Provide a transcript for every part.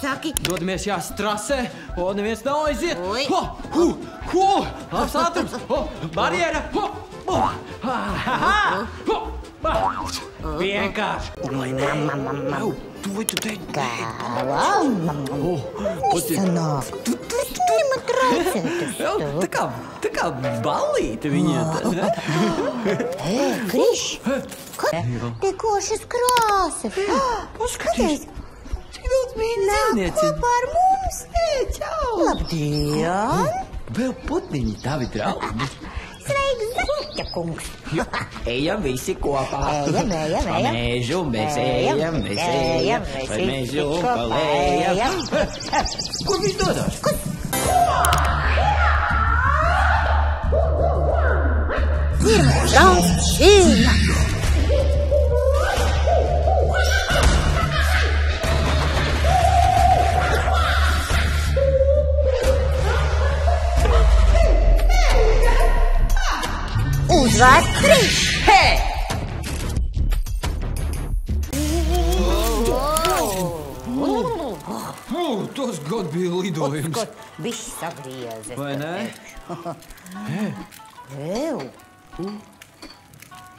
saki? Dodamies jāstrasē, neviens nav aiziet. Oi. Labs ātrums, barjera. Vienkārši. Tu teici? Nesanāk. Tu man traucētas. Tā kā ballīte viņiem. Kriš, te košas krāsas. Paskaties, cik daudz mīļi dzīvnieci. Kopā ar mums. Čau. Labdien. Vēl putniņi tavi draugi. Sveiks, Zaķa kungs. Ejam visi kopā. Ejam. Pa mežu mēs ejam. Pa mežu palējam. Kur viņš dodās? Pirmais rauns šīna. Uzvārds Kriš. Tas gan bija lidojums. Viss sagriezes. Vai ne?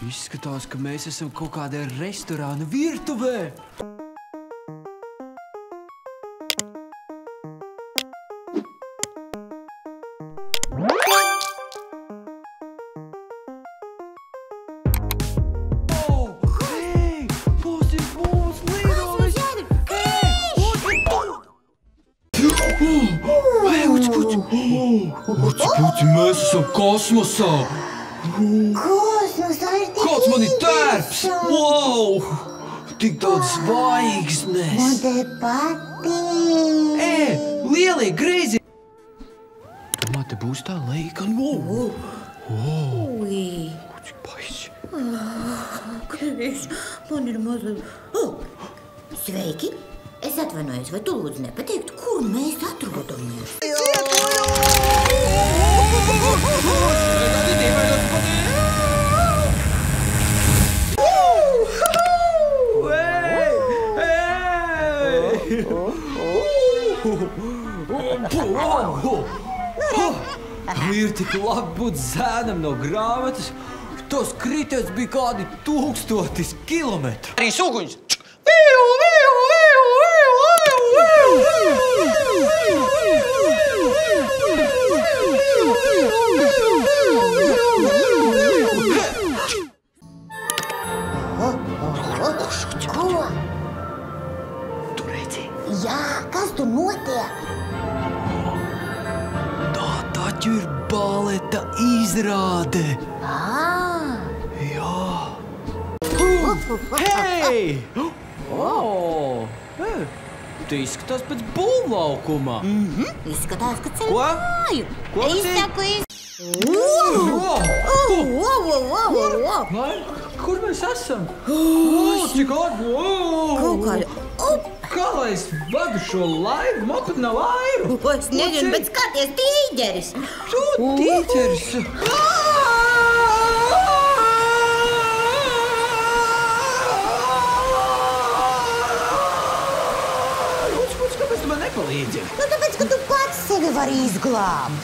Izskatās, ka mēs esam kaut kādā restorāna virtuvē. Puci, mēs esam kosmosā! Kosmosā ir tik Kāds man ir tērps! Wow! Tik daudz zvaigznes! Man te patīk! Lielie greizi! Domā, te būs tā leikana? Ui! Cik baisi! Kriš, man ir mazliet... Sveiki! Es atvainojos, vai tu lūdzu nepateiktu, kur mēs atrodamies? Ir tik labi būt zēnam no grāmatas. Tos kritiens bija kādi 1000 kilometru. Arī suguņs! Ko? Tu redzi? Jā, kas tur notiek? Tā taču ir baleta izrāde. Jā. Hei! Tu izskatās pēc būvlaukuma. Izskatās, ka ceļ Ko? māju. Ko Es tu- saku, Kur mēs esam? Cik ātri! Kaut kāda... Kā lai es vadu šo laivu? Man pat nav laivu! Es nezinu, bet skaties, tīģeris! Tu tīķeris! Kāpēc tu man nepalīdzi? Nu, tāpēc, ka tu pats sevi vari izglābt.